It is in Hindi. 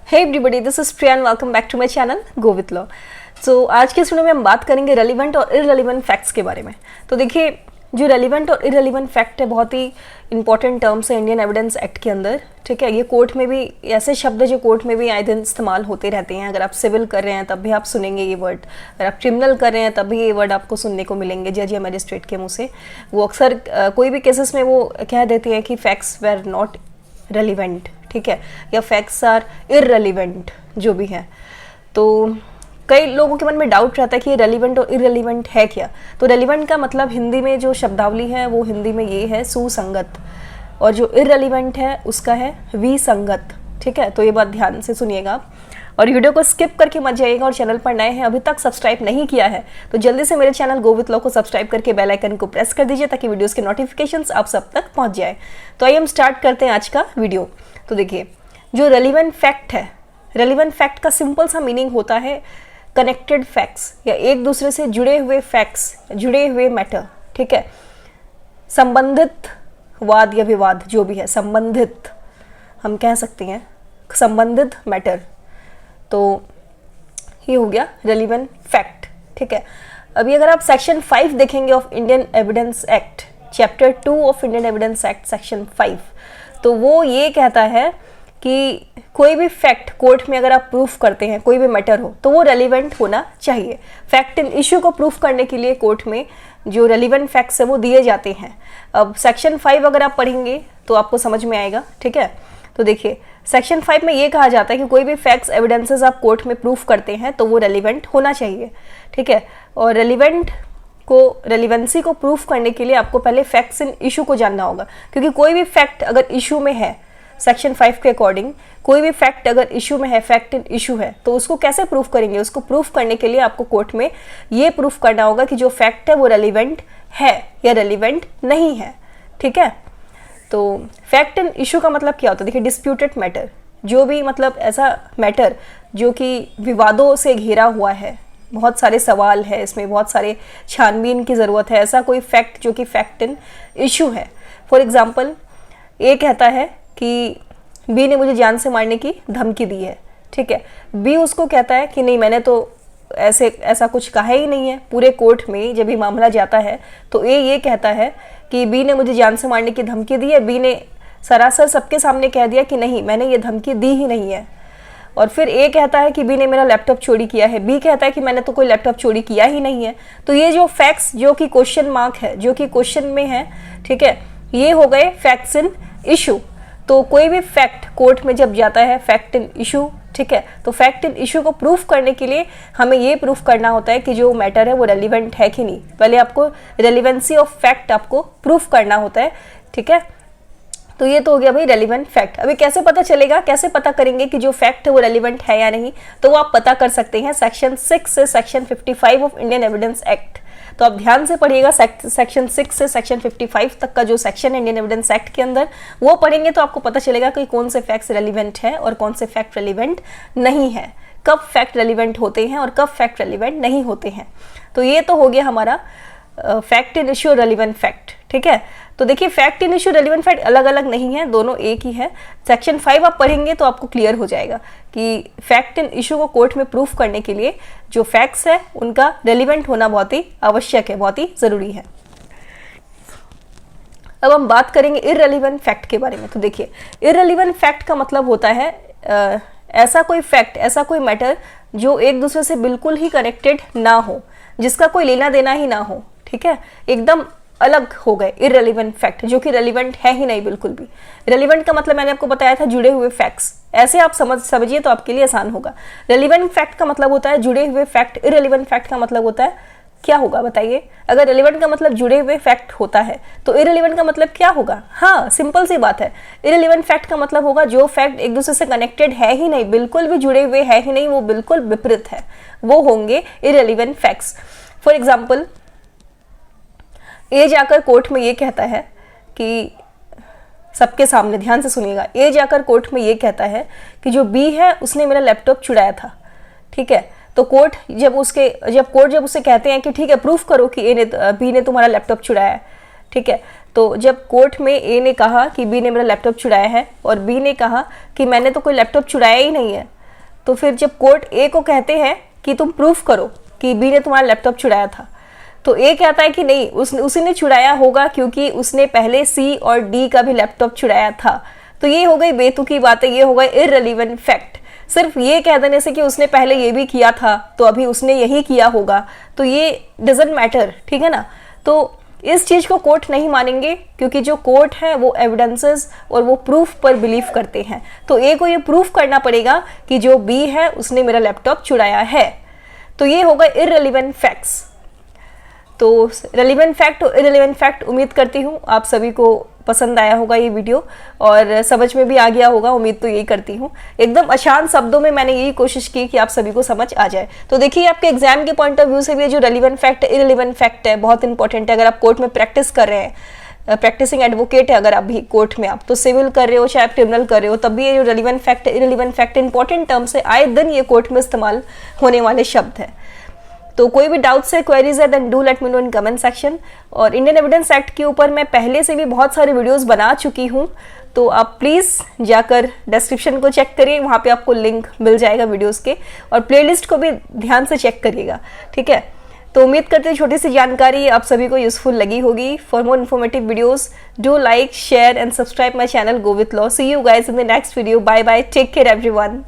Hey everybody, this is Priya and welcome back to my channel go with law. So आज के इस वीडियो में हम बात करेंगे रेलिवेंट और इररेलिवेंट फैक्ट्स के बारे में। तो देखिए, जो रेलिवेंट और इररेलिवेंट फैक्ट है बहुत ही इंपॉर्टेंट टर्म्स है इंडियन एविडेंस एक्ट के अंदर। ठीक है, ये कोर्ट में भी ऐसे शब्द है जो कोर्ट में भी आए दिन इस्तेमाल होते रहते हैं। अगर आप सिविल कर रहे हैं तब भी आप सुनेंगे ये वर्ड, अगर आप क्रिमिनल कर रहे हैं तब भी ये वर्ड आपको सुनने को मिलेंगे जज या मजिस्ट्रेट के मुँह से। वो अक्सर कोई भी केसेस में वो कह देते हैं कि फैक्ट्स वेर नॉट रेलिवेंट, ठीक है, या फैक्ट्स आर इररेलिवेंट, जो भी है। तो कई लोगों के मन में डाउट रहता है कि ये रेलिवेंट और इररेलिवेंट है क्या। तो रेलिवेंट का मतलब हिंदी में जो शब्दावली है वो हिंदी में ये है सुसंगत, और जो इररेलिवेंट है उसका है विसंगत। ठीक है, तो ये बात ध्यान से सुनिएगा और वीडियो को स्किप करके मत जाइएगा। और चैनल पर नए हैं, अभी तक सब्सक्राइब नहीं किया है तो जल्दी से मेरे चैनल गो विथ लॉ को सब्सक्राइब करके बेल आइकन को प्रेस कर दीजिए ताकि वीडियोस के नोटिफिकेशंस आप सब तक पहुंच जाए। तो आइए हम स्टार्ट करते हैं आज का वीडियो। तो देखिए, जो रेलिवेंट फैक्ट है, रेलिवेंट फैक्ट का सिंपल सा मीनिंग होता है कनेक्टेड फैक्ट्स, या एक दूसरे से जुड़े हुए फैक्ट्स, जुड़े हुए मैटर। ठीक है, संबंधित वाद या विवाद जो भी है, संबंधित हम कह सकते हैं, संबंधित मैटर। तो ये हो गया रेलिवेंट फैक्ट। ठीक है, अभी अगर आप सेक्शन 5 देखेंगे of Indian evidence act, chapter 2 of Indian evidence act section 5, तो वो ये कहता है कि कोई भी फैक्ट कोर्ट में अगर आप प्रूफ करते हैं, कोई भी मैटर हो, तो वो रेलिवेंट होना चाहिए। फैक्ट इन इश्यू को प्रूफ करने के लिए कोर्ट में जो रेलिवेंट फैक्ट्स है वो दिए जाते हैं। अब सेक्शन 5 अगर आप पढ़ेंगे तो आपको समझ में आएगा। ठीक है, तो देखिए सेक्शन 5 में ये कहा जाता है कि कोई भी फैक्ट्स एविडेंसेस आप कोर्ट में प्रूफ करते हैं तो वो रेलिवेंट होना चाहिए। ठीक है, और रेलिवेंसी को प्रूफ करने के लिए आपको पहले फैक्ट्स इन इशू को जानना होगा, क्योंकि कोई भी फैक्ट अगर इशू में है, सेक्शन 5 के अकॉर्डिंग कोई भी फैक्ट अगर इशू में है, फैक्ट इन इशू है, तो उसको कैसे प्रूफ करेंगे? उसको प्रूफ करने के लिए आपको कोर्ट में ये प्रूफ करना होगा कि जो फैक्ट है वो रेलिवेंट है या रेलिवेंट नहीं है। ठीक है, तो फैक्ट इन इशू का मतलब क्या होता है? देखिए, डिस्प्यूटेड मैटर, जो भी मतलब ऐसा मैटर जो कि विवादों से घिरा हुआ है, बहुत सारे सवाल है इसमें, बहुत सारे छानबीन की ज़रूरत है, ऐसा कोई फैक्ट जो कि फैक्ट इन इशू है। फॉर एग्जाम्पल, ए कहता है कि बी ने मुझे जान से मारने की धमकी दी है। ठीक है, बी उसको कहता है कि नहीं, मैंने तो ऐसा कुछ कहा ही नहीं है। पूरे कोर्ट में जब ये मामला जाता है तो ए ये कहता है कि बी ने मुझे जान से मारने की धमकी दी है। बी ने सरासर सबके सामने कह दिया कि नहीं, मैंने ये धमकी दी ही नहीं है। और फिर ए कहता है कि बी ने मेरा लैपटॉप चोरी किया है। बी कहता है कि मैंने तो कोई लैपटॉप चोरी किया ही नहीं है। तो ये जो फैक्ट्स जो कि क्वेश्चन मार्क है, जो कि क्वेश्चन में है, ठीक है, ये हो गए फैक्ट्स इन इशू। तो कोई भी फैक्ट कोर्ट में जब जाता है, फैक्ट इन इशू, ठीक है, तो फैक्ट इन इशू को प्रूफ करने के लिए हमें ये प्रूफ करना होता है कि जो मैटर है वो रेलिवेंट है कि नहीं। पहले आपको रेलिवेंसी ऑफ फैक्ट आपको प्रूफ करना होता है। ठीक है, तो ये तो हो गया भाई रेलिवेंट फैक्ट। अभी कैसे पता चलेगा, कैसे पता करेंगे कि जो फैक्ट है वो रेलिवेंट है या नहीं? तो वो आप पता कर सकते हैं सेक्शन 6 से section 55 of Indian evidence act. तो आप ध्यान से पढ़िएगा, सेक्शन 6 से सेक्शन 55 तक का जो सेक्शन है इंडियन एविडेंस एक्ट के अंदर, वो पढ़ेंगे तो आपको पता चलेगा कि कौन से फैक्ट्स रेलिवेंट है और कौन से फैक्ट रेलिवेंट नहीं है, कब फैक्ट रेलिवेंट होते हैं और कब फैक्ट रेलिवेंट नहीं होते हैं। तो ये तो हो गया हमारा fact in issue, relevant fact. ठीक है, तो देखिए fact in issue, relevant fact अलग अलग नहीं है, दोनों एक ही है। सेक्शन 5 आप पढ़ेंगे तो आपको क्लियर हो जाएगा कि फैक्ट इन इशू को कोर्ट में प्रूफ करने के लिए जो फैक्ट्स है उनका रेलिवेंट होना बहुत ही आवश्यक है, बहुत ही जरूरी है। अब हम बात करेंगे इररेलिवेंट फैक्ट के बारे में। तो देखिए, इररेलिवेंट फैक्ट का मतलब होता है ऐसा कोई फैक्ट, ऐसा कोई मैटर जो एक दूसरे से बिल्कुल ही कनेक्टेड ना हो, जिसका कोई लेना देना ही ना हो। ठीक है, एकदम अलग हो गए इररेलिवेंट फैक्ट, जो कि रेलिवेंट है ही नहीं बिल्कुल भी। रेलिवेंट का मतलब मैंने आपको बताया था जुड़े हुए फैक्ट्स, ऐसे आप समझिए तो आपके लिए आसान होगा। रेलिवेंट फैक्ट का मतलब होता है जुड़े हुए फैक्ट, इररेलिवेंट फैक्ट का मतलब होता है क्या होगा बताइए? अगर रेलिवेंट का मतलब जुड़े हुए फैक्ट होता है तो इररेलिवेंट का मतलब क्या होगा? हाँ, सिंपल सी बात है, इररेलिवेंट फैक्ट का मतलब होगा जो फैक्ट एक दूसरे से कनेक्टेड है ही नहीं, बिल्कुल भी जुड़े हुए है ही नहीं, वो बिल्कुल विपरीत है, वो होंगे इररेलिवेंट फैक्ट्स। फॉर एग्जाम्पल, ए जाकर कोर्ट में ये कहता है कि, सबके सामने ध्यान से सुनिएगा, ए जाकर कोर्ट में ये कहता है कि जो बी है उसने मेरा लैपटॉप चुराया था। ठीक है, तो कोर्ट जब उसे कहते हैं कि ठीक है प्रूफ करो कि बी ने तुम्हारा लैपटॉप चुराया है। ठीक है, तो जब कोर्ट में ए ने कहा कि बी ने मेरा लैपटॉप चुराया है और बी ने कहा कि मैंने तो कोई लैपटॉप चुराया ही नहीं है, तो फिर जब कोर्ट ए को कहते हैं कि तुम प्रूफ करो कि बी ने तुम्हारा लैपटॉप चुराया था, तो ए कहता है कि नहीं, उसी ने चुराया होगा क्योंकि उसने पहले सी और डी का भी लैपटॉप चुराया था। तो ये हो गई बेतुकी बातें, ये हो गई इररिलेवेंट फैक्ट। सिर्फ ये कह देने से कि उसने पहले ये भी किया था तो अभी उसने यही किया होगा, तो ये डजंट मैटर, ठीक है ना। तो इस चीज को कोर्ट नहीं मानेंगे क्योंकि जो कोर्ट है वो एविडेंसेस और वो प्रूफ पर बिलीव करते हैं। तो ए को ये प्रूफ करना पड़ेगा कि जो बी है उसने मेरा लैपटॉप चुराया है। तो ये होगा इररिलेवेंट फैक्ट्स। तो रेलिवेंट फैक्ट और इररिलेवेंट फैक्ट, उम्मीद करती हूँ आप सभी को पसंद आया होगा ये वीडियो और समझ में भी आ गया होगा, उम्मीद तो यही करती हूँ। एकदम आसान शब्दों में मैंने यही कोशिश की कि आप सभी को समझ आ जाए। तो देखिए आपके एग्जाम के पॉइंट ऑफ व्यू से भी ये जो रेलिवेंट फैक्ट है, इररिलेवेंट फैक्ट है, बहुत इंपॉर्टेंट है। अगर आप कोर्ट में प्रैक्टिस कर रहे हैं, प्रैक्टिसिंग एडवोकेट है अगर आप भी कोर्ट में, आप तो सिविल कर रहे हो चाहे आप क्रिमिनल कर रहे हो, तब भी ये जो रेलिवेंट फैक्ट है, इररिलेवेंट फैक्ट इंपॉर्टेंट टर्म्स है, आए दिन ये कोर्ट में इस्तेमाल होने वाले शब्द है। तो कोई भी डाउट्स है, क्वेरीज है, then do let me know in comment section. और इंडियन एविडेंस एक्ट के ऊपर मैं पहले से भी बहुत सारे वीडियोस बना चुकी हूँ, तो आप प्लीज़ जाकर डिस्क्रिप्शन को चेक करिए, वहाँ पे आपको लिंक मिल जाएगा वीडियोस के, और प्लेलिस्ट को भी ध्यान से चेक करिएगा, ठीक है। तो उम्मीद करते हैं छोटी सी जानकारी आप सभी को यूजफुल लगी होगी। For more informative videos do like, share and subscribe my channel go with law. See you guys in the next video. Bye bye, take care everyone.